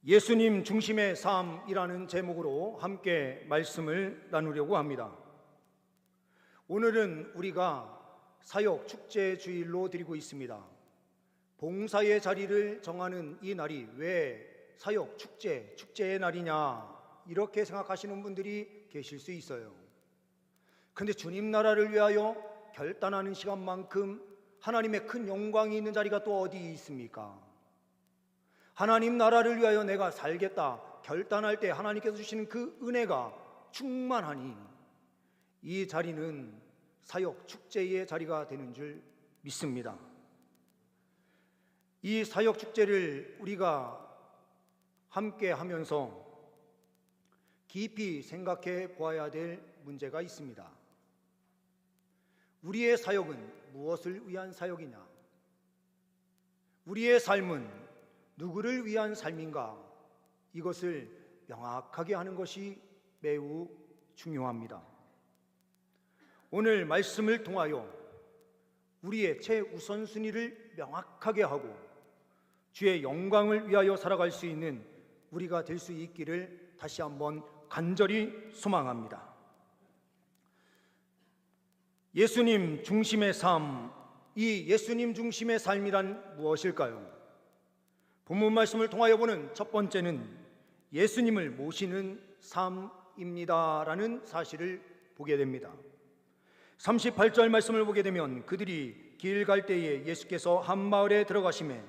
예수님 중심의 삶이라는 제목으로 함께 말씀을 나누려고 합니다. 오늘은 우리가 사역 축제 주일로 드리고 있습니다. 봉사의 자리를 정하는 이 날이 왜 사역 축제의 날이냐 이렇게 생각하시는 분들이 계실 수 있어요. 그런데 주님 나라를 위하여 결단하는 시간만큼 하나님의 큰 영광이 있는 자리가 또 어디 있습니까? 하나님 나라를 위하여 내가 살겠다 결단할 때 하나님께서 주시는 그 은혜가 충만하니 이 자리는 사역 축제의 자리가 되는 줄 믿습니다. 이 사역 축제를 우리가 함께 하면서 깊이 생각해 보아야 될 문제가 있습니다. 우리의 사역은 무엇을 위한 사역이냐? 우리의 삶은 누구를 위한 삶인가? 이것을 명확하게 하는 것이 매우 중요합니다. 오늘 말씀을 통하여 우리의 최우선순위를 명확하게 하고 주의 영광을 위하여 살아갈 수 있는 우리가 될 수 있기를 다시 한번 간절히 소망합니다. 예수님 중심의 삶, 이 예수님 중심의 삶이란 무엇일까요? 본문 말씀을 통하여 보는 첫 번째는 예수님을 모시는 삶입니다라는 사실을 보게 됩니다. 38절 말씀을 보게 되면 그들이 길 갈 때에 예수께서 한 마을에 들어가시매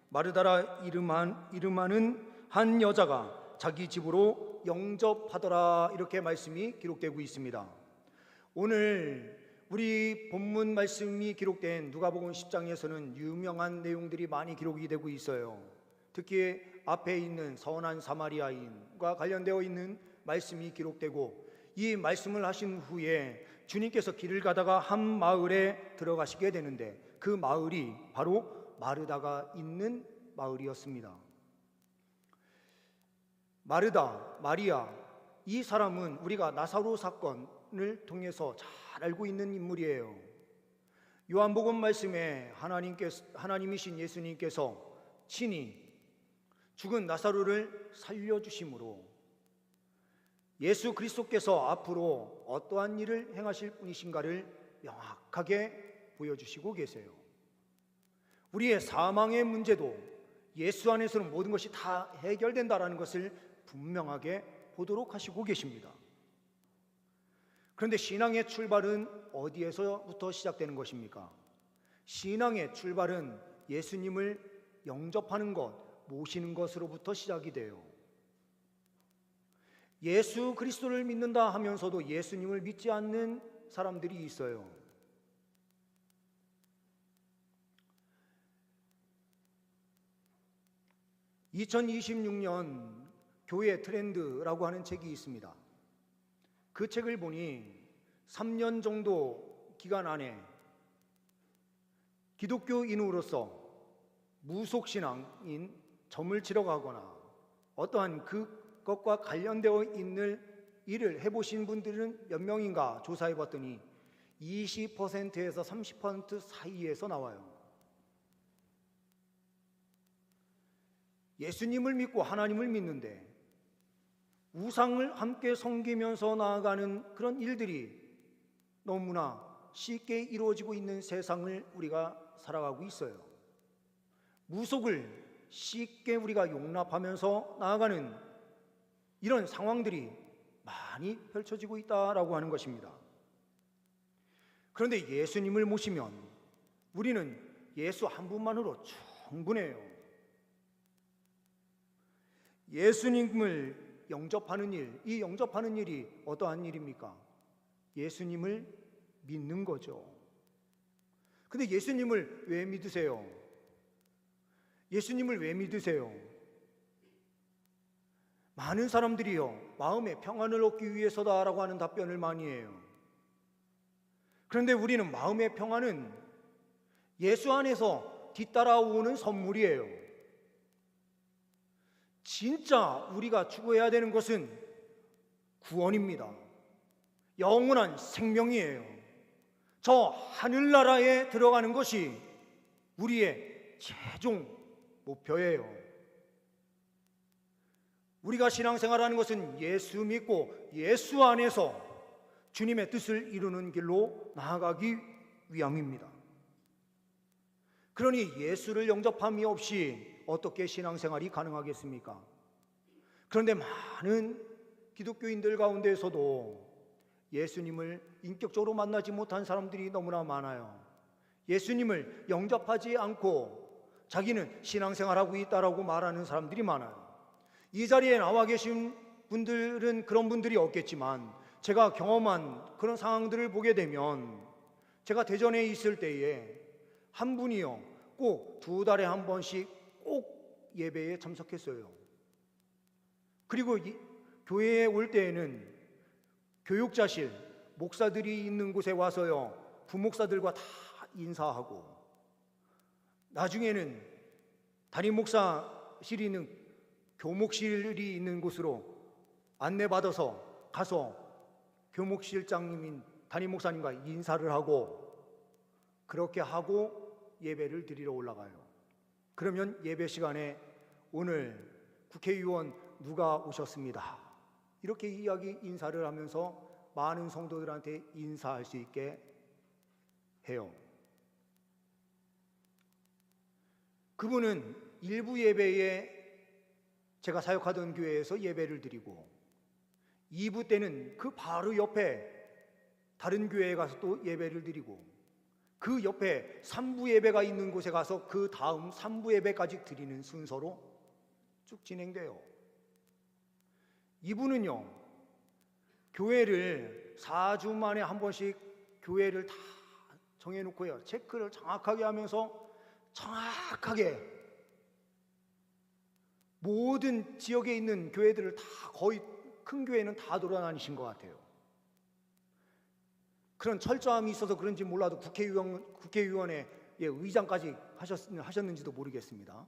마르다라 이름하는 한 여자가 자기 집으로 영접하더라, 이렇게 말씀이 기록되고 있습니다. 오늘 우리 본문 말씀이 기록된 누가복음 10장에서는 유명한 내용들이 많이 기록이 되고 있어요. 특히 앞에 있는 선한 사마리아인과 관련되어 있는 말씀이 기록되고, 이 말씀을 하신 후에 주님께서 길을 가다가 한 마을에 들어가시게 되는데 그 마을이 바로 마르다가 있는 마을이었습니다. 마르다, 마리아, 이 사람은 우리가 나사로 사건을 통해서 잘 알고 있는 인물이에요. 요한복음 말씀에 하나님이신 예수님께서 친히 죽은 나사로를 살려주심으로 예수 그리스도께서 앞으로 어떠한 일을 행하실 분이신가를 명확하게 보여주시고 계세요. 우리의 사망의 문제도 예수 안에서는 모든 것이 다 해결된다라는 것을 분명하게 보도록 하시고 계십니다. 그런데 신앙의 출발은 어디에서부터 시작되는 것입니까? 신앙의 출발은 예수님을 영접하는 것, 모시는 것으로부터 시작이 돼요. 예수 그리스도를 믿는다 하면서도 예수님을 믿지 않는 사람들이 있어요. (2026년) 교회 트렌드라고 하는 책이 있습니다. 그 책을 보니 3년 정도 기간 안에 기독교인으로서 무속신앙인 점을 치러 가거나 어떠한 그것과 관련되어 있는 일을 해보신 분들은 몇 명인가 조사해 봤더니 20%에서 30% 사이에서 나와요. 예수님을 믿고 하나님을 믿는데 우상을 함께 섬기면서 나아가는 그런 일들이 너무나 쉽게 이루어지고 있는 세상을 우리가 살아가고 있어요. 무속을 쉽게 우리가 용납하면서 나아가는 이런 상황들이 많이 펼쳐지고 있다라고 하는 것입니다. 그런데 예수님을 모시면 우리는 예수 한 분만으로 충분해요. 예수님을 영접하는 일, 이 영접하는 일이 어떠한 일입니까? 예수님을 믿는 거죠. 근데 예수님을 왜 믿으세요? 예수님을 왜 믿으세요? 많은 사람들이요, 마음의 평안을 얻기 위해서다라고 하는 답변을 많이 해요. 그런데 우리는 마음의 평안은 예수 안에서 뒤따라오는 선물이에요. 진짜 우리가 추구해야 되는 것은 구원입니다. 영원한 생명이에요. 저 하늘나라에 들어가는 것이 우리의 최종 목표예요. 우리가 신앙생활하는 것은 예수 믿고 예수 안에서 주님의 뜻을 이루는 길로 나아가기 위함입니다. 그러니 예수를 영접함이 없이 어떻게 신앙생활이 가능하겠습니까? 그런데 많은 기독교인들 가운데서도 예수님을 인격적으로 만나지 못한 사람들이 너무나 많아요. 예수님을 영접하지 않고 자기는 신앙생활하고 있다라고 말하는 사람들이 많아요. 이 자리에 나와 계신 분들은 그런 분들이 없겠지만 제가 경험한 그런 상황들을 보게 되면, 제가 대전에 있을 때에 한 분이요 꼭 2달에 한 번씩 꼭 예배에 참석했어요. 그리고 교회에 올 때에는 교육자실, 목사들이 있는 곳에 와서요 부목사들과 다 인사하고, 나중에는 담임 목사실이 있는 교목실이 있는 곳으로 안내받아서 가서 교목실장님인 담임 목사님과 인사를 하고, 그렇게 하고 예배를 드리러 올라가요. 그러면 예배 시간에 오늘 국회의원 누가 오셨습니다, 이렇게 인사를 하면서 많은 성도들한테 인사할 수 있게 해요. 그분은 일부 예배에 제가 사역하던 교회에서 예배를 드리고, 2부 때는 그 바로 옆에 다른 교회에 가서 또 예배를 드리고, 그 옆에 3부 예배가 있는 곳에 가서 그 다음 3부 예배까지 드리는 순서로 쭉 진행돼요. 이분은요 교회를 4주 만에 한 번씩 교회를 다 정해놓고요 체크를 정확하게 하면서 정확하게 모든 지역에 있는 교회들을 다, 거의 큰 교회는 다 돌아다니신 것 같아요. 그런 철저함이 있어서 그런지 몰라도 국회의원의 의장까지 하셨는지도 모르겠습니다.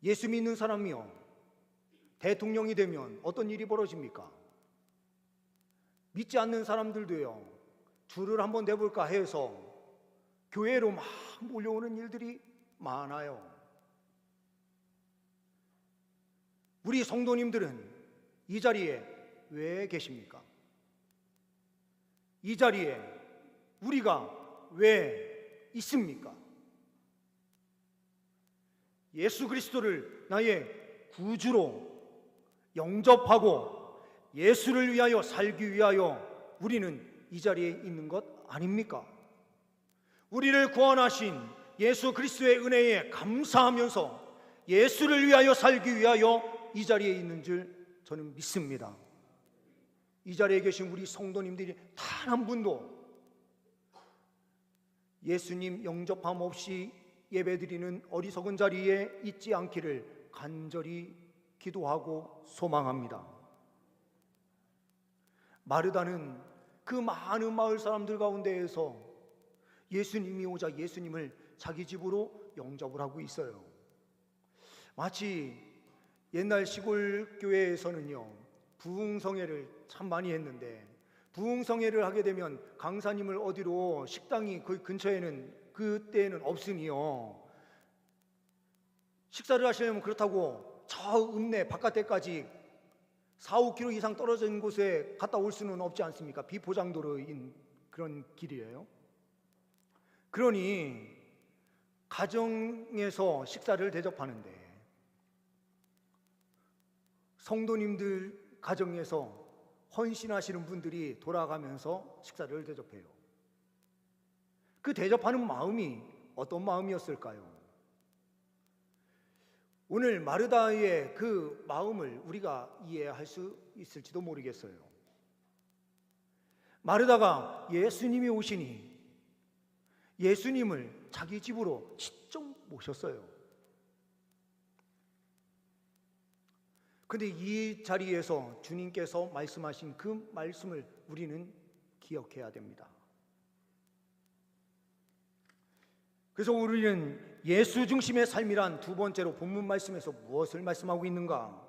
예수 믿는 사람이요 대통령이 되면 어떤 일이 벌어집니까? 믿지 않는 사람들도요 줄을 한번 내볼까 해서 교회로 막 몰려오는 일들이 많아요. 우리 성도님들은 이 자리에 왜 계십니까? 이 자리에 우리가 왜 있습니까? 예수 그리스도를 나의 구주로 영접하고 예수를 위하여 살기 위하여 우리는 이 자리에 있는 것 아닙니까? 우리를 구원하신 예수 그리스도의 은혜에 감사하면서 예수를 위하여 살기 위하여 이 자리에 있는 줄 저는 믿습니다. 이 자리에 계신 우리 성도님들이 단 한 분도 예수님 영접함 없이 예배드리는 어리석은 자리에 있지 않기를 간절히 기도하고 소망합니다. 마르다는 그 많은 마을 사람들 가운데에서 예수님이 오자 예수님을 자기 집으로 영접을 하고 있어요. 마치 옛날 시골 교회에서는요 부흥성회를 참 많이 했는데, 부흥성회를 하게 되면 강사님을 어디로, 식당이 그 근처에는 그때는 없으니요 식사를 하시려면 그렇다고 저 읍내 바깥에까지 4-5km 이상 떨어진 곳에 갔다 올 수는 없지 않습니까? 비포장도로인 그런 길이에요. 그러니 가정에서 식사를 대접하는데 성도님들 가정에서 헌신하시는 분들이 돌아가면서 식사를 대접해요. 그 대접하는 마음이 어떤 마음이었을까요? 오늘 마르다의 그 마음을 우리가 이해할 수 있을지도 모르겠어요. 마르다가 예수님이 오시니 예수님을 자기 집으로 직접 모셨어요. 그런데 이 자리에서 주님께서 말씀하신 그 말씀을 우리는 기억해야 됩니다. 그래서 우리는 예수 중심의 삶이란 두 번째로 본문 말씀에서 무엇을 말씀하고 있는가?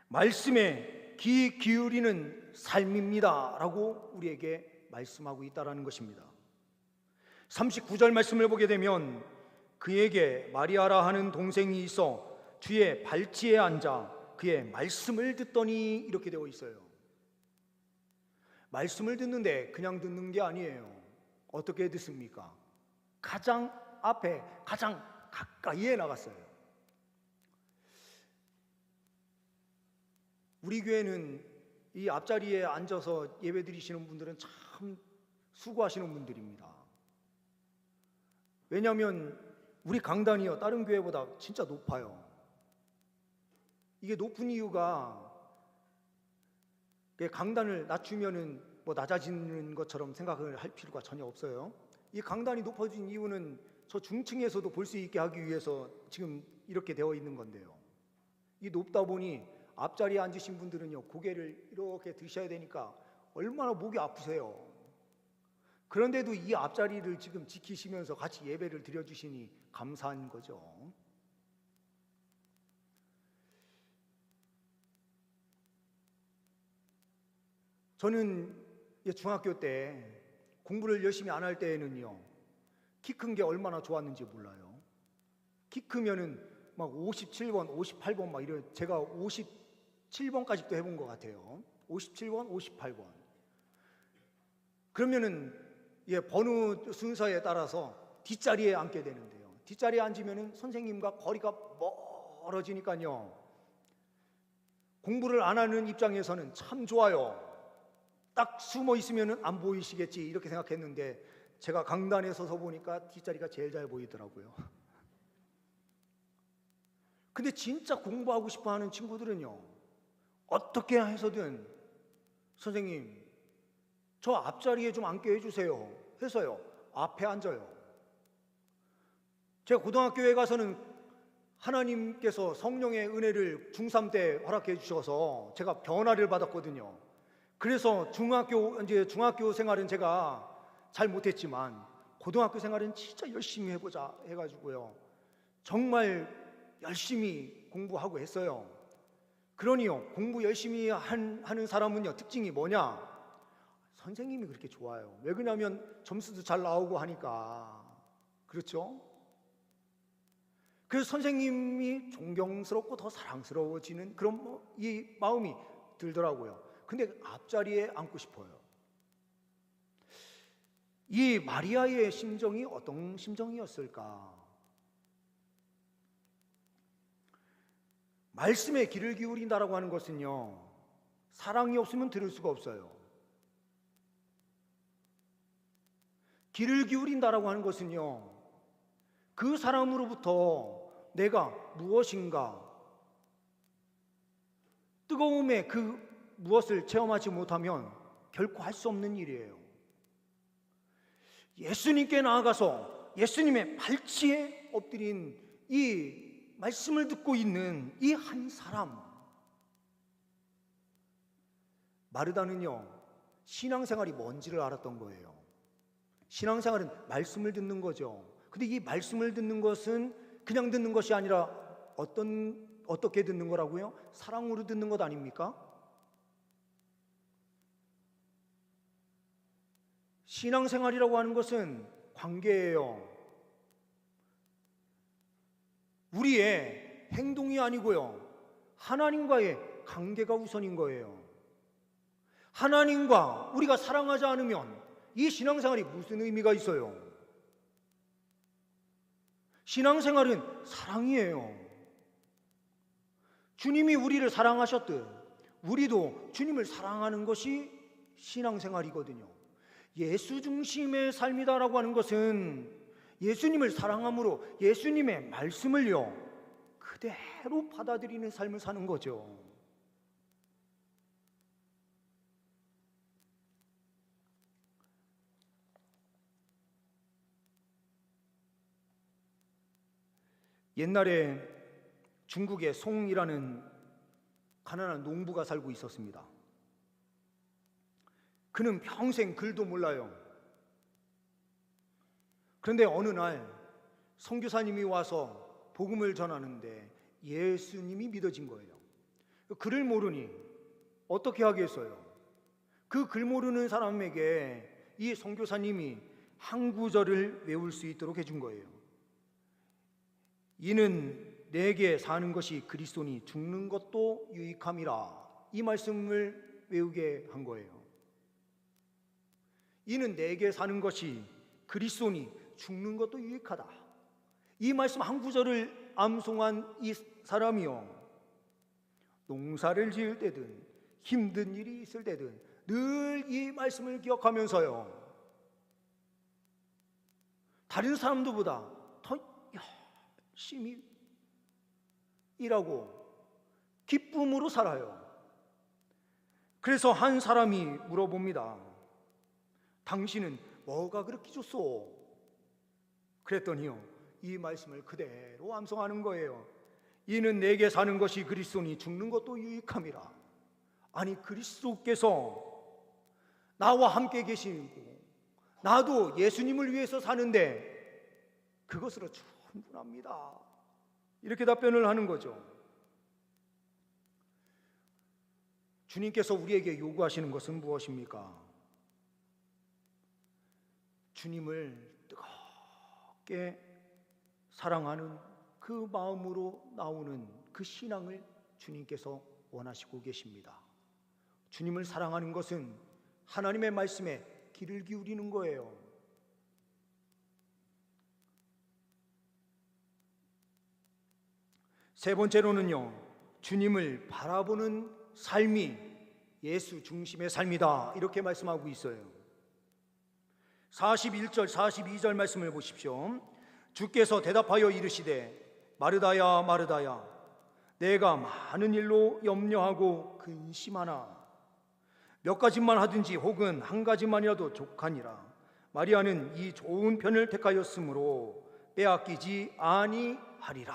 말씀에 귀 기울이는 삶입니다 라고 우리에게 말씀하고 있다는 것입니다. 39절 말씀을 보게 되면 그에게 마리아라 하는 동생이 있어 주의 발치에 앉아 그의 말씀을 듣더니 이렇게 되어 있어요. 말씀을 듣는데 그냥 듣는 게 아니에요. 어떻게 듣습니까? 가장 앞에, 가장 가까이에 나갔어요. 우리 교회는 이 앞자리에 앉아서 예배 드리시는 분들은 참 수고하시는 분들입니다. 왜냐하면 우리 강단이요, 다른 교회보다 진짜 높아요. 이게 높은 이유가 강단을 낮추면은 뭐 낮아지는 것처럼 생각을 할 필요가 전혀 없어요. 이 강단이 높아진 이유는 저 중층에서도 볼 수 있게 하기 위해서 지금 이렇게 되어 있는 건데요. 이 높다 보니 앞자리에 앉으신 분들은요, 고개를 이렇게 드셔야 되니까 얼마나 목이 아프세요. 그런데도 이 앞자리를 지금 지키시면서 같이 예배를 드려주시니 감사한 거죠. 저는 중학교 때 공부를 열심히 안 할 때에는요, 키 큰 게 얼마나 좋았는지 몰라요. 키 크면은 막 57번, 58번 막 이런, 제가 57번까지도 해본 것 같아요. 57번, 58번. 그러면은 번호 순서에 따라서 뒷자리에 앉게 되는데요. 뒷자리에 앉으면은 선생님과 거리가 멀어지니까요, 공부를 안 하는 입장에서는 참 좋아요. 딱 숨어 있으면은 안 보이시겠지 이렇게 생각했는데 제가 강단에 서서 보니까 뒷자리가 제일 잘 보이더라고요. 근데 진짜 공부하고 싶어 하는 친구들은요, 어떻게 해서든 선생님 저 앞자리에 좀 앉게 해주세요 해서요 앞에 앉아요. 제가 고등학교에 가서는 하나님께서 성령의 은혜를 중3 때 허락해 주셔서 제가 변화를 받았거든요. 그래서 중학교 생활은 제가 잘 못했지만 고등학교 생활은 진짜 열심히 해보자 해가지고요, 정말 열심히 공부하고 했어요. 그러니요, 공부 열심히 하는 사람은요, 특징이 뭐냐? 선생님이 그렇게 좋아요. 왜 그러냐면 점수도 잘 나오고 하니까. 그렇죠? 그래서 선생님이 존경스럽고 더 사랑스러워지는 그런 이 마음이 들더라고요. 근데 앞자리에 앉고 싶어요. 이 마리아의 심정이 어떤 심정이었을까? 말씀에 귀를 기울인다라고 하는 것은요, 사랑이 없으면 들을 수가 없어요. 귀를 기울인다라고 하는 것은요, 그 사람으로부터 내가 무엇인가 뜨거움의 그 무엇을 체험하지 못하면 결코 할 수 없는 일이에요. 예수님께 나아가서 예수님의 발치에 엎드린 이 말씀을 듣고 있는 이 한 사람, 마르다는요, 신앙생활이 뭔지를 알았던 거예요. 신앙생활은 말씀을 듣는 거죠. 근데 이 말씀을 듣는 것은 그냥 듣는 것이 아니라 어떻게 듣는 거라고요? 사랑으로 듣는 것 아닙니까? 신앙생활이라고 하는 것은 관계예요. 우리의 행동이 아니고요, 하나님과의 관계가 우선인 거예요. 하나님과 우리가 사랑하지 않으면 이 신앙생활이 무슨 의미가 있어요? 신앙생활은 사랑이에요. 주님이 우리를 사랑하셨듯 우리도 주님을 사랑하는 것이 신앙생활이거든요. 예수 중심의 삶이다라고 하는 것은 예수님을 사랑함으로 예수님의 말씀을요, 그대로 받아들이는 삶을 사는 거죠. 옛날에 중국에 송이라는 가난한 농부가 살고 있었습니다. 그는 평생 글도 몰라요. 그런데 어느 날 선교사님이 와서 복음을 전하는데 예수님이 믿어진 거예요. 글을 모르니 어떻게 하겠어요? 그 글 모르는 사람에게 이 선교사님이 한 구절을 외울 수 있도록 해준 거예요. 이는 내게 사는 것이 그리스도니 죽는 것도 유익함이라. 이 말씀을 외우게 한 거예요. 이는 내게 사는 것이 그리스도니 죽는 것도 유익하다. 이 말씀 한 구절을 암송한 이 사람이요, 농사를 지을 때든 힘든 일이 있을 때든 늘 이 말씀을 기억하면서요, 다른 사람들보다 더 열심히 일하고 기쁨으로 살아요. 그래서 한 사람이 물어봅니다. 당신은 뭐가 그렇게 좋소? 그랬더니요, 이 말씀을 그대로 암송하는 거예요. 이는 내게 사는 것이 그리스도니 죽는 것도 유익함이라. 아니, 그리스도께서 나와 함께 계시고 나도 예수님을 위해서 사는데 그것으로 충분합니다. 이렇게 답변을 하는 거죠. 주님께서 우리에게 요구하시는 것은 무엇입니까? 주님을 뜨겁게 사랑하는 그 마음으로 나오는 그 신앙을 주님께서 원하시고 계십니다. 주님을 사랑하는 것은 하나님의 말씀에 귀를 기울이는 거예요. 세 번째로는요, 주님을 바라보는 삶이 예수 중심의 삶이다, 이렇게 말씀하고 있어요. 41절 42절 말씀을 보십시오. 주께서 대답하여 이르시되 마르다야 마르다야, 내가 많은 일로 염려하고 근심하나 몇 가지만 하든지 혹은 한 가지만이라도 족하니라. 마리아는 이 좋은 편을 택하였으므로 빼앗기지 아니하리라.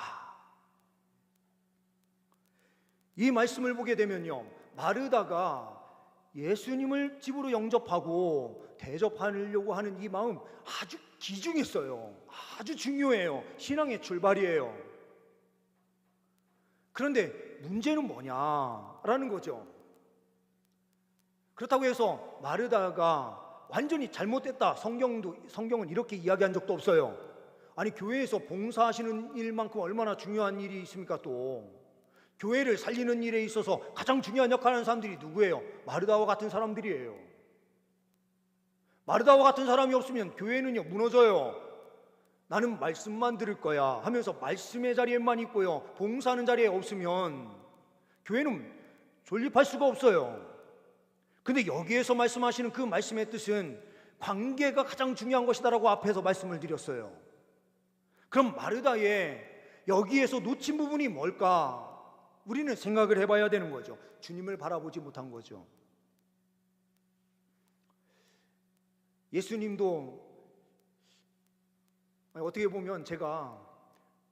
이 말씀을 보게 되면요, 마르다가 예수님을 집으로 영접하고 대접하려고 하는 이 마음 아주 귀중했어요. 아주 중요해요. 신앙의 출발이에요. 그런데 문제는 뭐냐라는 거죠. 그렇다고 해서 마르다가 완전히 잘못됐다, 성경은 이렇게 이야기한 적도 없어요. 아니, 교회에서 봉사하시는 일만큼 얼마나 중요한 일이 있습니까? 또 교회를 살리는 일에 있어서 가장 중요한 역할을 하는 사람들이 누구예요? 마르다와 같은 사람들이에요. 마르다와 같은 사람이 없으면 교회는요, 무너져요. 나는 말씀만 들을 거야 하면서 말씀의 자리에만 있고요, 봉사하는 자리에 없으면 교회는 존립할 수가 없어요. 근데 여기에서 말씀하시는 그 말씀의 뜻은 관계가 가장 중요한 것이다라고 앞에서 말씀을 드렸어요. 그럼 마르다의 여기에서 놓친 부분이 뭘까? 우리는 생각을 해봐야 되는 거죠. 주님을 바라보지 못한 거죠. 예수님도 어떻게 보면 제가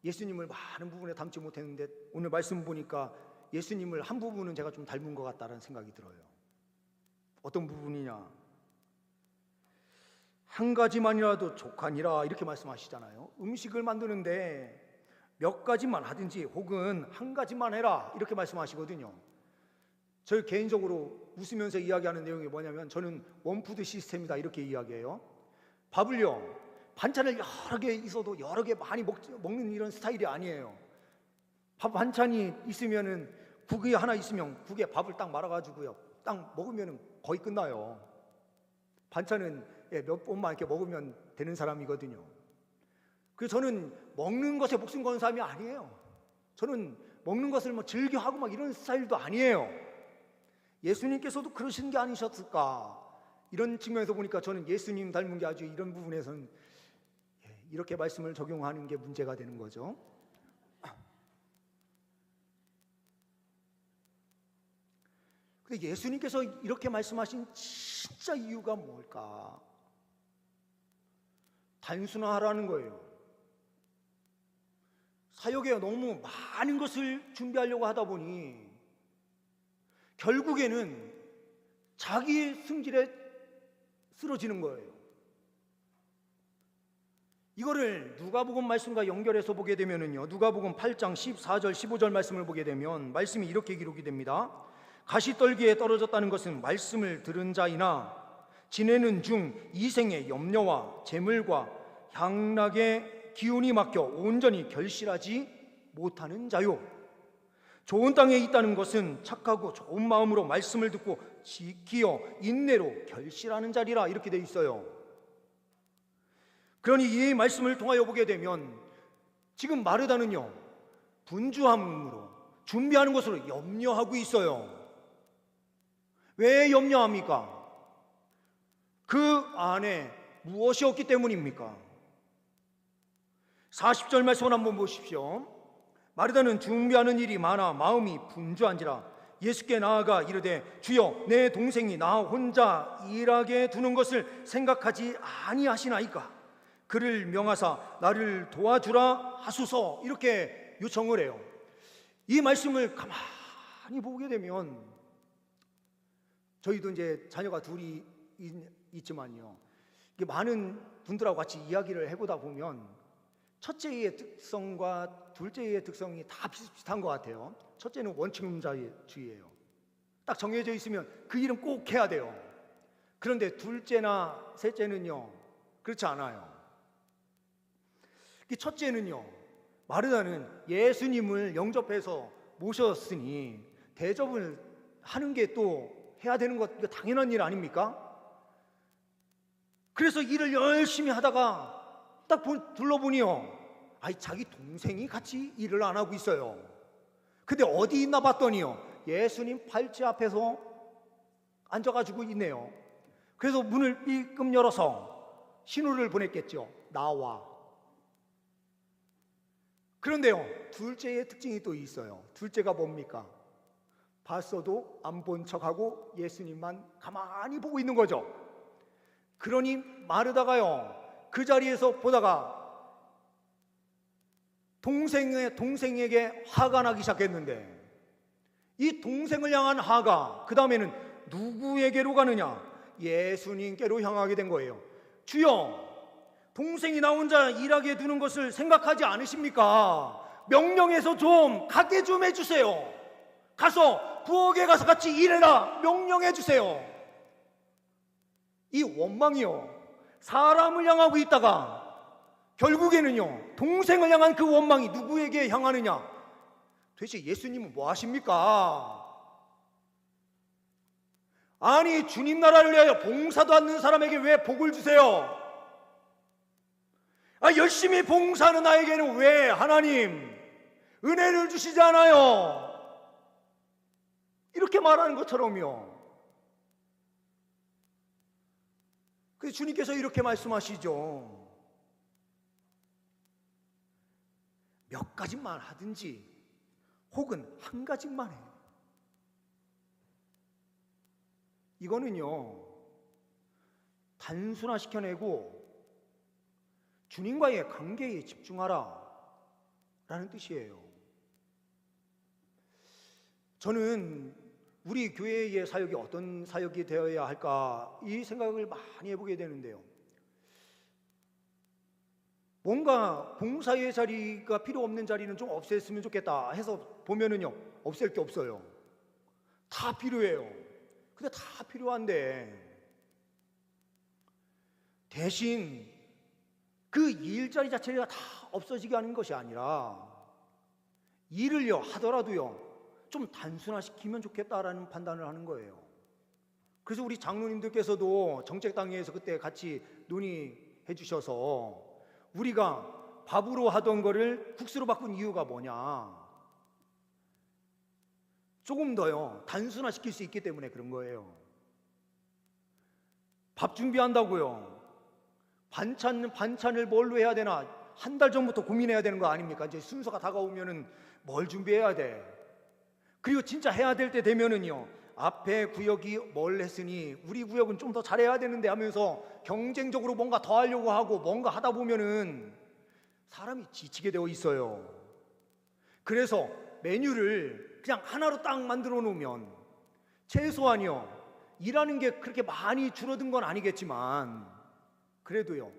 예수님을 많은 부분에 닮지 못했는데 오늘 말씀 보니까 예수님을 한 부분은 제가 좀 닮은 것 같다는 생각이 들어요. 어떤 부분이냐? 한 가지만이라도 족하니라, 이렇게 말씀하시잖아요. 음식을 만드는데 몇 가지만 하든지 혹은 한 가지만 해라, 이렇게 말씀하시거든요. 저 개인적으로 웃으면서 이야기하는 내용이 뭐냐면, 저는 원푸드 시스템이다, 이렇게 이야기해요. 밥을요, 반찬을 여러 개 있어도 여러 개 많이 먹는 이런 스타일이 아니에요. 밥 반찬이 있으면은, 국이 하나 있으면 국에 밥을 딱 말아가지고요, 딱 먹으면 거의 끝나요. 반찬은 몇 번만 이렇게 먹으면 되는 사람이거든요. 그래서 저는 먹는 것에 목숨 거는 사람이 아니에요. 저는 먹는 것을 뭐 즐겨하고 막 이런 스타일도 아니에요. 예수님께서도 그러신 게 아니셨을까? 이런 측면에서 보니까 저는 예수님 닮은 게 아주 이런 부분에서는 이렇게 말씀을 적용하는 게 문제가 되는 거죠. 근데 예수님께서 이렇게 말씀하신 진짜 이유가 뭘까? 단순화하라는 거예요. 사역에 너무 많은 것을 준비하려고 하다 보니 결국에는 자기의 승질에 쓰러지는 거예요. 이거를 누가복음 말씀과 연결해서 보게 되면은요, 누가복음 8장 14절 15절 말씀을 보게 되면 말씀이 이렇게 기록이 됩니다. 가시떨기에 떨어졌다는 것은 말씀을 들은 자이나 지내는 중 이생의 염려와 재물과 향락의 기운이 막혀 온전히 결실하지 못하는 자요. 좋은 땅에 있다는 것은 착하고 좋은 마음으로 말씀을 듣고 지키어 인내로 결실하는 자리라, 이렇게 돼 있어요. 그러니 이 말씀을 통하여 보게 되면 지금 마르다는요, 분주함으로 준비하는 것으로 염려하고 있어요. 왜 염려합니까? 그 안에 무엇이 없기 때문입니까? 40절 말씀을 한번 보십시오. 마르다는 준비하는 일이 많아 마음이 분주한지라 예수께 나아가 이르되, 주여, 내 동생이 나 혼자 일하게 두는 것을 생각하지 아니하시나이까? 그를 명하사 나를 도와주라 하소서, 이렇게 요청을 해요. 이 말씀을 가만히 보게 되면, 저희도 이제 자녀가 둘이 있지만요, 많은 분들하고 같이 이야기를 해보다 보면 첫째의 특성과 둘째의 특성이 다 비슷비슷한 것 같아요. 첫째는 원칙론자주의예요. 딱 정해져 있으면 그 일은 꼭 해야 돼요. 그런데 둘째나 셋째는요, 그렇지 않아요. 첫째는요, 마르다는 예수님을 영접해서 모셨으니 대접을 하는 게 또 해야 되는 것, 당연한 일 아닙니까? 그래서 일을 열심히 하다가 딱 둘러보니요, 자기 동생이 같이 일을 안 하고 있어요. 근데 어디 있나 봤더니요, 예수님 팔찌 앞에서 앉아가지고 있네요. 그래서 문을 삐끔 열어서 신호를 보냈겠죠. 나와. 그런데요, 둘째의 특징이 또 있어요. 둘째가 뭡니까? 봤어도 안 본 척하고 예수님만 가만히 보고 있는 거죠. 그러니 마르다가요, 그 자리에서 보다가 동생에게 화가 나기 시작했는데, 이 동생을 향한 화가 그 다음에는 누구에게로 가느냐? 예수님께로 향하게 된 거예요. 주여, 동생이 나 혼자 일하게 두는 것을 생각하지 않으십니까? 명령해서 좀 가게 좀 해주세요. 가서 부엌에 가서 같이 일해라, 명령해 주세요. 이 원망이요, 사람을 향하고 있다가 결국에는요, 동생을 향한 그 원망이 누구에게 향하느냐? 도대체 예수님은 뭐 하십니까? 아니, 주님 나라를 위하여 봉사도 않는 사람에게 왜 복을 주세요? 열심히 봉사하는 나에게는 왜 하나님 은혜를 주시지 않아요? 이렇게 말하는 것처럼요. 그래서 주님께서 이렇게 말씀하시죠. 몇 가지만 하든지 혹은 한 가지만 해. 이거는요, 단순화시켜내고 주님과의 관계에 집중하라 라는 뜻이에요. 저는 우리 교회의 사역이 어떤 사역이 되어야 할까, 이 생각을 많이 해보게 되는데요, 뭔가 봉사의 자리가 필요 없는 자리는 좀 없앴으면 좋겠다 해서 보면은요, 없앨 게 없어요. 다 필요해요. 근데 다 필요한데 대신 그 일자리 자체가 다 없어지게 하는 것이 아니라 일을요 하더라도요 좀 단순화시키면 좋겠다라는 판단을 하는 거예요. 그래서 우리 장로님들께서도 정책당회에서 그때 같이 논의해 주셔서 우리가 밥으로 하던 거를 국수로 바꾼 이유가 뭐냐, 조금 더요 단순화시킬 수 있기 때문에 그런 거예요. 밥 준비한다고요, 반찬을 뭘로 해야 되나 한 달 전부터 고민해야 되는 거 아닙니까? 이제 순서가 다가오면은 뭘 준비해야 돼. 그리고 진짜 해야 될 때 되면은요, 앞에 구역이 뭘 했으니 우리 구역은 좀 더 잘해야 되는데 하면서 경쟁적으로 뭔가 더 하려고 하고 뭔가 하다 보면은 사람이 지치게 되어 있어요. 그래서 메뉴를 그냥 하나로 딱 만들어 놓으면 최소한이요 일하는 게 그렇게 많이 줄어든 건 아니겠지만 그래도요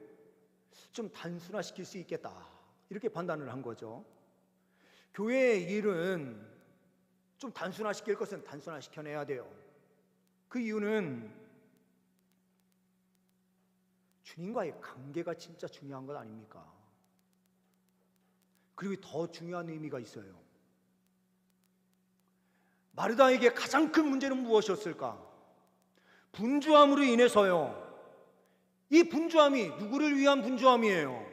좀 단순화시킬 수 있겠다, 이렇게 판단을 한 거죠. 교회의 일은 좀 단순화시킬 것은 단순화시켜내야 돼요. 그 이유는 주님과의 관계가 진짜 중요한 것 아닙니까? 그리고 더 중요한 의미가 있어요. 마르다에게 가장 큰 문제는 무엇이었을까? 분주함으로 인해서요. 이 분주함이 누구를 위한 분주함이에요?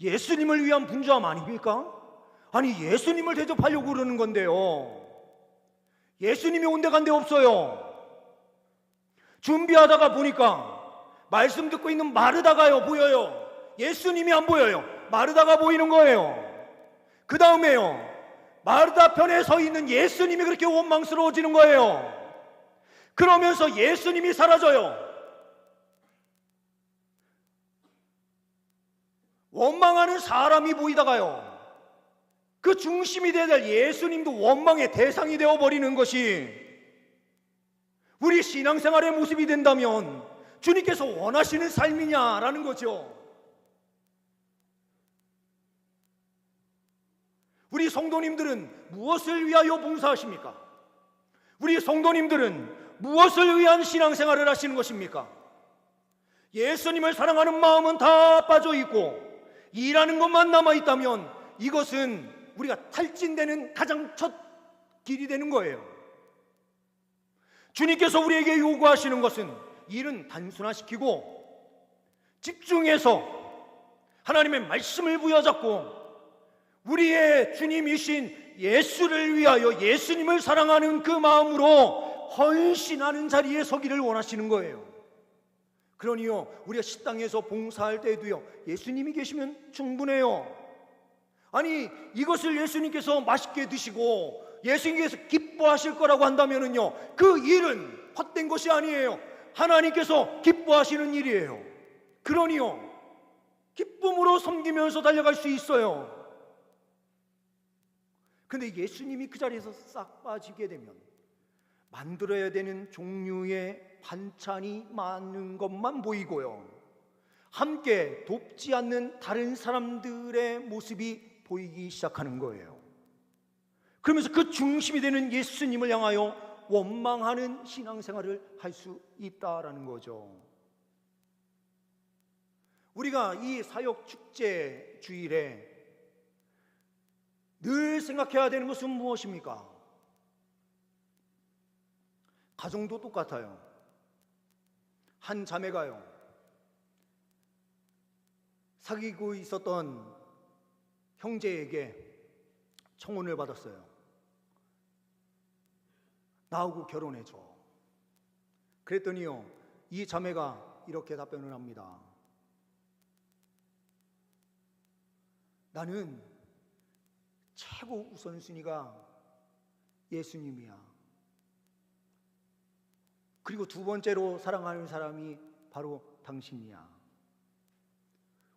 예수님을 위한 분주함 아닙니까? 아니, 예수님을 대접하려고 그러는 건데요. 예수님이 온데간데 없어요. 준비하다가 보니까 말씀 듣고 있는 마르다가요 보여요. 예수님이 안 보여요. 마르다가 보이는 거예요. 그 다음에요, 마르다 편에 서 있는 예수님이 그렇게 원망스러워지는 거예요. 그러면서 예수님이 사라져요. 원망하는 사람이 보이다가요, 그 중심이 되어야 될 예수님도 원망의 대상이 되어버리는 것이 우리 신앙생활의 모습이 된다면 주님께서 원하시는 삶이냐라는 거죠. 우리 성도님들은 무엇을 위하여 봉사하십니까? 우리 성도님들은 무엇을 위한 신앙생활을 하시는 것입니까? 예수님을 사랑하는 마음은 다 빠져있고 일하는 것만 남아있다면 이것은 우리가 탈진되는 가장 첫 길이 되는 거예요. 주님께서 우리에게 요구하시는 것은 일은 단순화시키고 집중해서 하나님의 말씀을 부여잡고 우리의 주님이신 예수를 위하여 예수님을 사랑하는 그 마음으로 헌신하는 자리에 서기를 원하시는 거예요. 그러니요, 우리가 식당에서 봉사할 때도요, 예수님이 계시면 충분해요. 아니, 이것을 예수님께서 맛있게 드시고 예수님께서 기뻐하실 거라고 한다면은요, 그 일은 헛된 것이 아니에요. 하나님께서 기뻐하시는 일이에요. 그러니요, 기쁨으로 섬기면서 달려갈 수 있어요. 근데 예수님이 그 자리에서 싹 빠지게 되면 만들어야 되는 종류의 반찬이 많은 것만 보이고요, 함께 돕지 않는 다른 사람들의 모습이 보이기 시작하는 거예요. 그러면서 그 중심이 되는 예수님을 향하여 원망하는 신앙생활을 할 수 있다라는 거죠. 우리가 이 사역축제 주일에 늘 생각해야 되는 것은 무엇입니까? 가정도 똑같아요. 한 자매가요, 사귀고 있었던 형제에게 청혼을 받았어요. 나하고 결혼해줘. 그랬더니요, 이 자매가 이렇게 답변을 합니다. 나는 최고 우선순위가 예수님이야. 그리고 두 번째로 사랑하는 사람이 바로 당신이야.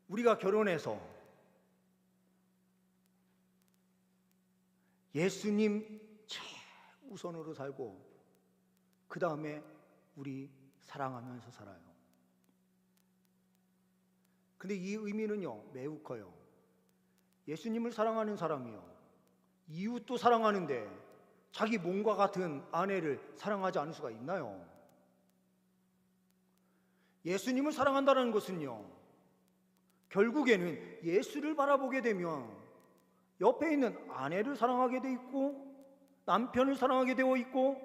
우리가 결혼해서 예수님 최우선으로 살고 그 다음에 우리 사랑하면서 살아요. 근데 이 의미는요, 매우 커요. 예수님을 사랑하는 사람이요, 이웃도 사랑하는데 자기 몸과 같은 아내를 사랑하지 않을 수가 있나요? 예수님을 사랑한다는 것은요, 결국에는 예수를 바라보게 되면 옆에 있는 아내를 사랑하게 돼 있고 남편을 사랑하게 되어 있고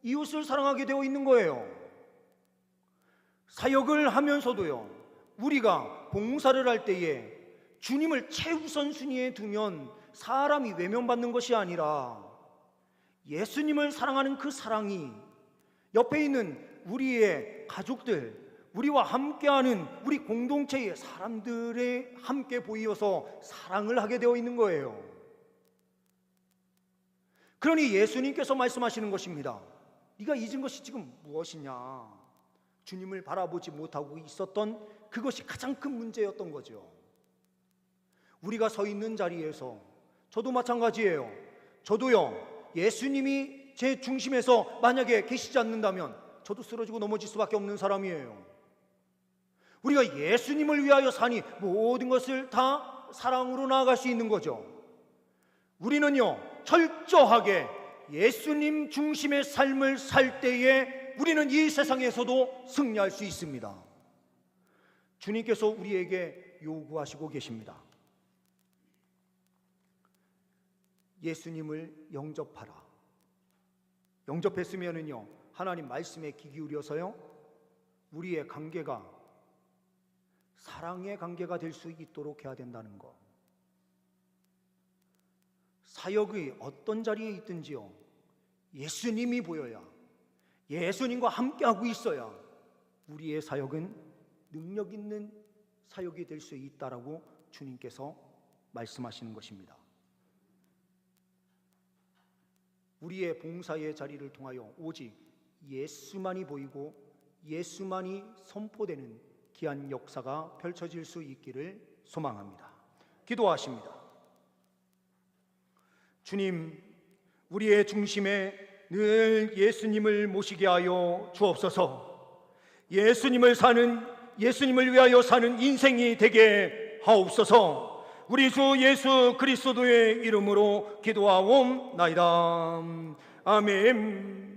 이웃을 사랑하게 되어 있는 거예요. 사역을 하면서도요, 우리가 봉사를 할 때에 주님을 최우선순위에 두면 사람이 외면받는 것이 아니라 예수님을 사랑하는 그 사랑이 옆에 있는 우리의 가족들, 우리와 함께하는 우리 공동체의 사람들에 함께 보이어서 사랑을 하게 되어 있는 거예요. 그러니 예수님께서 말씀하시는 것입니다. 네가 잊은 것이 지금 무엇이냐? 주님을 바라보지 못하고 있었던 그것이 가장 큰 문제였던 거죠. 우리가 서 있는 자리에서 저도 마찬가지예요. 저도요, 예수님이 제 중심에서 만약에 계시지 않는다면 저도 쓰러지고 넘어질 수밖에 없는 사람이에요. 우리가 예수님을 위하여 사니 모든 것을 다 사랑으로 나아갈 수 있는 거죠. 우리는요, 철저하게 예수님 중심의 삶을 살 때에 우리는 이 세상에서도 승리할 수 있습니다. 주님께서 우리에게 요구하시고 계십니다. 예수님을 영접하라. 영접했으면은요, 하나님 말씀에 귀 기울여서요, 우리의 관계가 사랑의 관계가 될 수 있도록 해야 된다는 것. 사역의 어떤 자리에 있든지요, 예수님이 보여야, 예수님과 함께하고 있어야 우리의 사역은 능력 있는 사역이 될 수 있다라고 주님께서 말씀하시는 것입니다. 우리의 봉사의 자리를 통하여 오직 예수만이 보이고 예수만이 선포되는 귀한 역사가 펼쳐질 수 있기를 소망합니다. 기도하십니다. 주님, 우리의 중심에 늘 예수님을 모시게 하여 주옵소서. 예수님을 위하여 사는 인생이 되게 하옵소서. 우리 주 예수 그리스도의 이름으로 기도하옵나이다. 아멘.